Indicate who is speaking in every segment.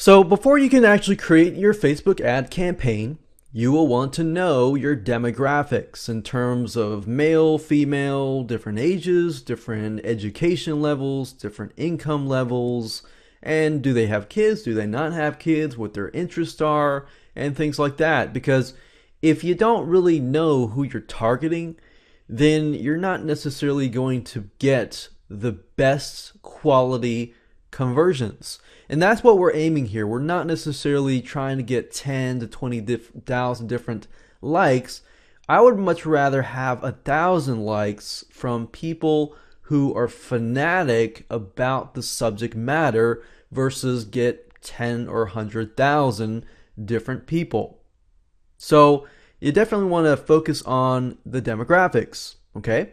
Speaker 1: So before you can actually create your Facebook ad campaign, you will want to know your demographics in terms of male, female, different ages, different education levels, different income levels, and do they have kids, do they not have kids, what their interests are, and things like that. Because if you don't really know who you're targeting, then you're not necessarily going to get the best quality conversions. And that's what we're aiming here. We're not necessarily trying to get 10 to 20,000 different likes. I would much rather have 1,000 likes from people who are fanatic about the subject matter versus get 10 or 100,000 different people. So you definitely want to focus on the demographics, okay?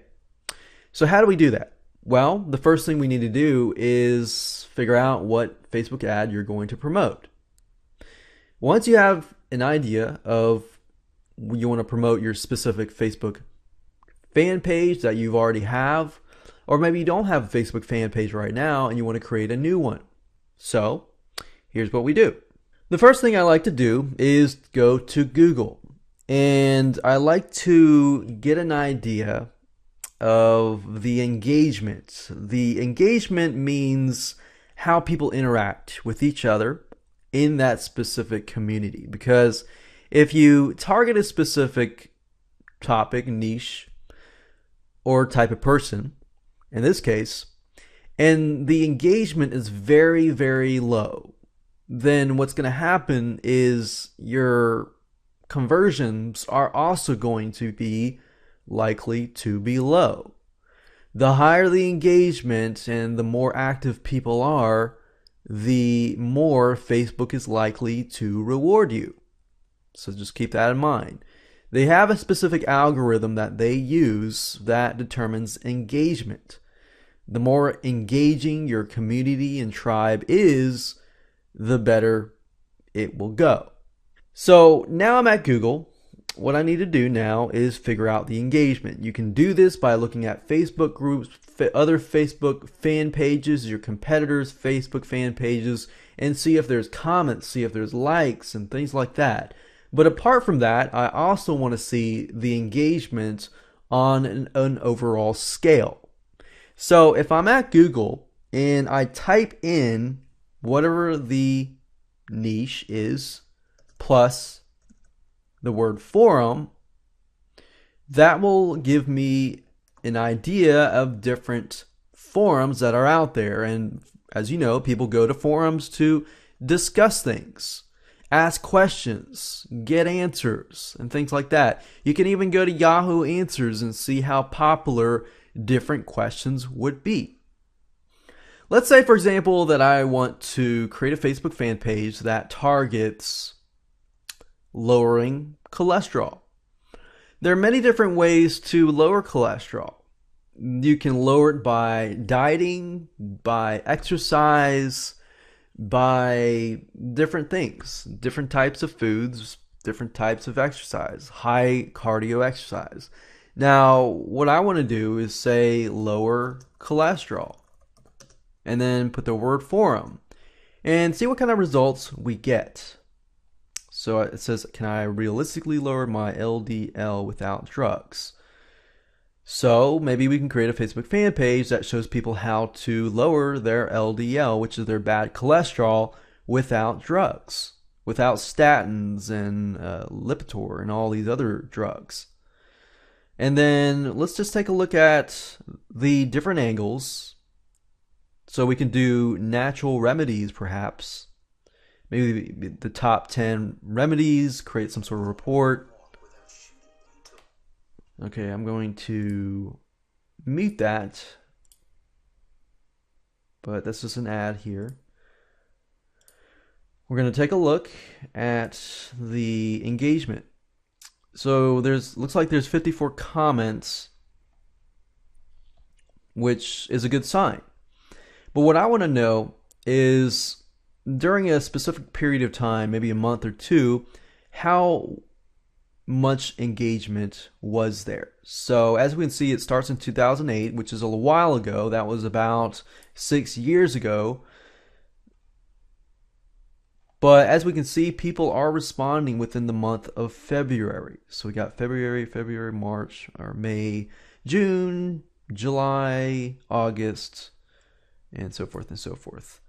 Speaker 1: So how do we do that? Well, the first thing we need to do is figure out what Facebook ad you're going to promote. Once you have an idea of you want to promote your specific Facebook fan page that you already have, or maybe you don't have a Facebook fan page right now and you want to create a new one. So here's what we do. The first thing I like to do is go to Google, and I like to get an idea of the engagement. The engagement means how people interact with each other in that specific community. Because if you target a specific topic, niche, or type of person, in this case, and the engagement is very, very low, then what's going to happen is your conversions are also going to be likely to be low. The higher the engagement and the more active people are, the more Facebook is likely to reward you. So just keep that in mind. They have a specific algorithm that they use that determines engagement. The more engaging your community and tribe is, the better it will go. So now I'm at Google. What I need to do now is figure out the engagement. You can do this by looking at Facebook groups, other Facebook fan pages, your competitors' Facebook fan pages, and see if there's comments, see if there's likes and things like that. But apart from that, I also want to see the engagement on an overall scale. So if I'm at Google and I type in whatever the niche is, plus the word forum, that will give me an idea of different forums that are out there. And as you know, people go to forums to discuss things, ask questions, get answers, and things like that. You can even go to Yahoo Answers and see how popular different questions would be. Let's say, for example, that I want to create a Facebook fan page that targets lowering cholesterol. There are many different ways to lower cholesterol. You can lower it by dieting, by exercise, by different things, different types of foods, different types of exercise, high cardio exercise. Now, what I want to do is say lower cholesterol, and then put the word forum, and see what kind of results we get. So it says, can I realistically lower my LDL without drugs? So maybe we can create a Facebook fan page that shows people how to lower their LDL, which is their bad cholesterol, without drugs, without statins and Lipitor and all these other drugs. And then let's just take a look at the different angles. So we can do natural remedies, perhaps. Maybe the top 10 remedies, create some sort of report. Okay, I'm going to mute that, but that's just an ad here. We're going to take a look at the engagement. So looks like there's 54 comments, which is a good sign. But what I want to know is, during a specific period of time, maybe a month or two, how much engagement was there? So as we can see, it starts in 2008, which is a while ago. That was about 6 years ago. But as we can see, people are responding within the month of February. So we got February, March, or May, June, July, August, and so forth and so forth.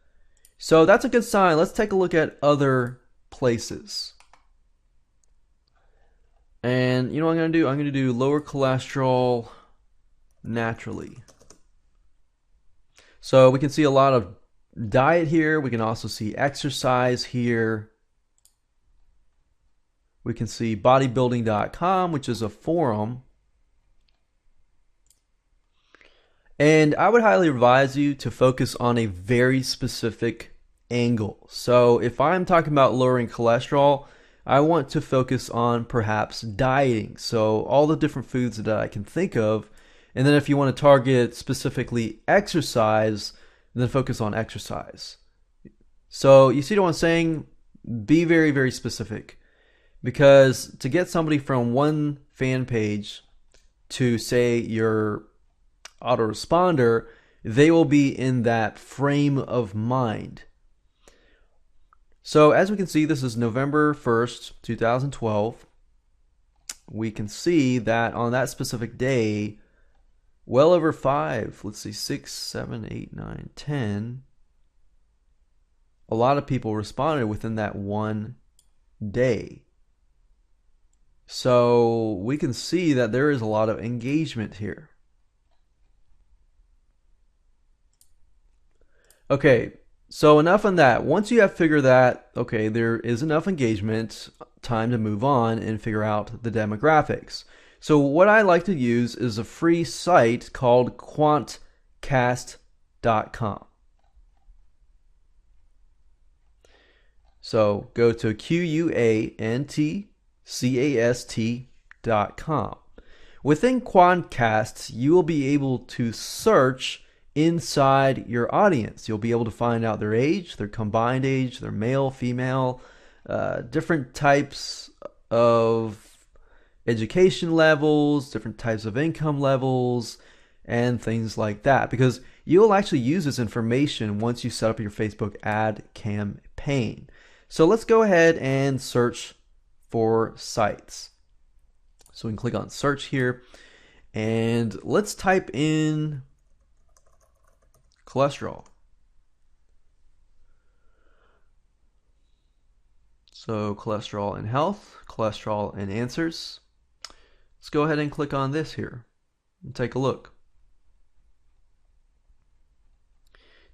Speaker 1: So that's a good sign. Let's take a look at other places. And you know what I'm going to do? I'm going to do lower cholesterol naturally. So we can see a lot of diet here. We can also see exercise here. We can see bodybuilding.com, which is a forum. And I would highly advise you to focus on a very specific angle. So if I'm talking about lowering cholesterol, I want to focus on perhaps dieting. So all the different foods that I can think of. And then if you want to target specifically exercise, then focus on exercise. So you see what I'm saying? Be very, very specific. Because to get somebody from one fan page to, say, your autoresponder, they will be in that frame of mind. So as we can see, this is November 1st, 2012. We can see that on that specific day, well over 6, 7, 8, 9, 10. A lot of people responded within that one day. So we can see that there is a lot of engagement here. Okay, so enough on that. Once you have figured that, okay, there is enough engagement, time to move on and figure out the demographics. So what I like to use is a free site called quantcast.com. So go to quantcast.com. Within Quantcast, you will be able to search inside your audience. You'll be able to find out their age, their combined age, their male, female, different types of education levels, different types of income levels, and things like that. Because you'll actually use this information once you set up your Facebook ad campaign. So let's go ahead and search for sites. So we can click on search here, and let's type in cholesterol. So cholesterol and health, cholesterol and answers. Let's go ahead and click on this here and take a look.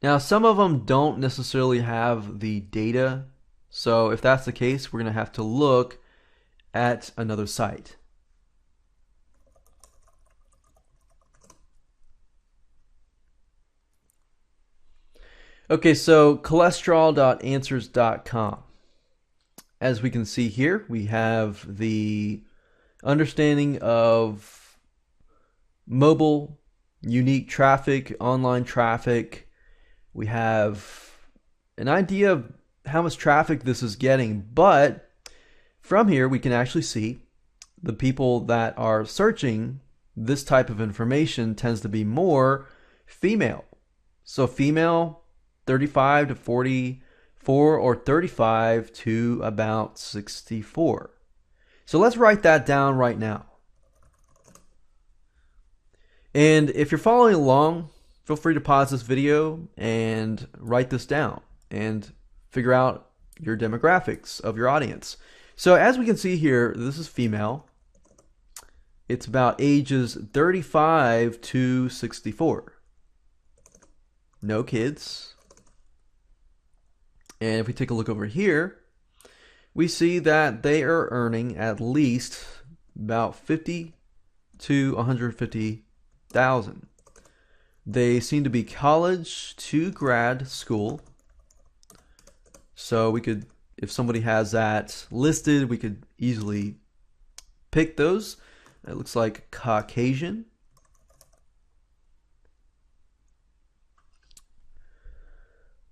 Speaker 1: Now, some of them don't necessarily have the data. So if that's the case, we're going to have to look at another site. Okay, so cholesterol.answers.com. As we can see here, we have the understanding of mobile, unique traffic, online traffic. We have an idea of how much traffic this is getting, but from here we can actually see the people that are searching this type of information tends to be more female. So female, 35 to 44, or 35 to about 64. So let's write that down right now. And if you're following along, feel free to pause this video and write this down and figure out your demographics of your audience. So as we can see here, this is female. It's about ages 35 to 64. No kids. And if we take a look over here, we see that they are earning at least about 50 to 150,000. They seem to be college to grad school. So we could, if somebody has that listed, we could easily pick those. It looks like Caucasian.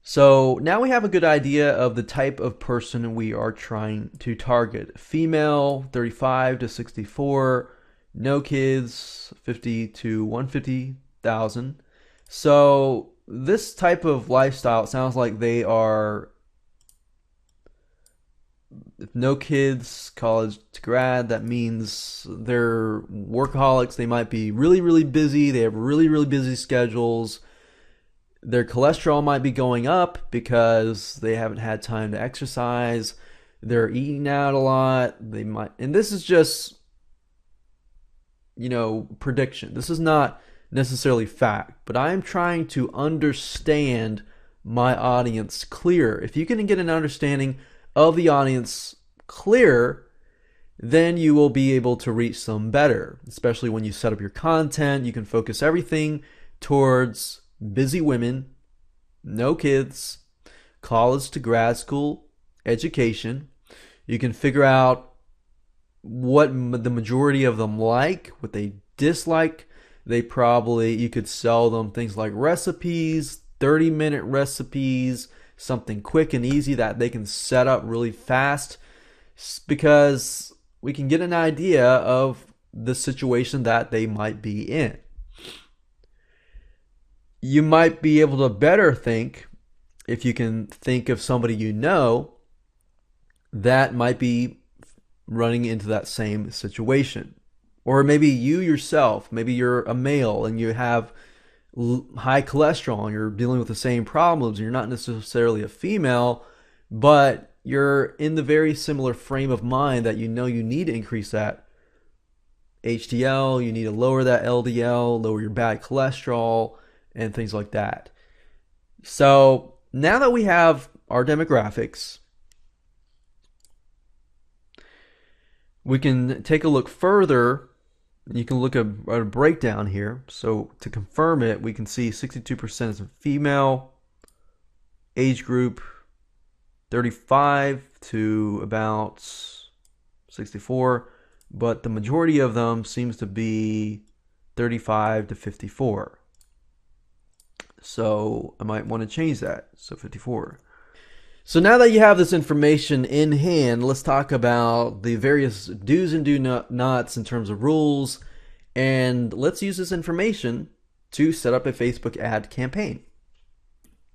Speaker 1: So now we have a good idea of the type of person we are trying to target. Female, 35 to 64, no kids, 50 to 150,000. So this type of lifestyle, it sounds like they are no kids, college to grad, that means they're workaholics. They might be really, really busy. They have really, really busy schedules. Their cholesterol might be going up because they haven't had time to exercise. They're eating out a lot. They might, and this is just, prediction. This is not necessarily fact, but I am trying to understand my audience clear. If you can get an understanding of the audience clear, then you will be able to reach them better, especially when you set up your content. You can focus everything towards busy women, no kids, college to grad school, education. You can figure out what the majority of them like, what they dislike. You could sell them things like recipes, 30-minute recipes, something quick and easy that they can set up really fast, because we can get an idea of the situation that they might be in. You might be able to better think if you can think of somebody that might be running into that same situation. Or maybe you yourself, maybe you're a male and you have high cholesterol and you're dealing with the same problems. You're not necessarily a female, but you're in the very similar frame of mind that you need to increase that HDL, you need to lower that LDL, lower your bad cholesterol, and things like that. So now that we have our demographics, we can take a look further. You can look at a breakdown here. So to confirm it, we can see 62% is a female, age group 35 to about 64, but the majority of them seems to be 35 to 54. So I might want to change that. So 54. So now that you have this information in hand, let's talk about the various do's and do nots in terms of rules. And let's use this information to set up a Facebook ad campaign.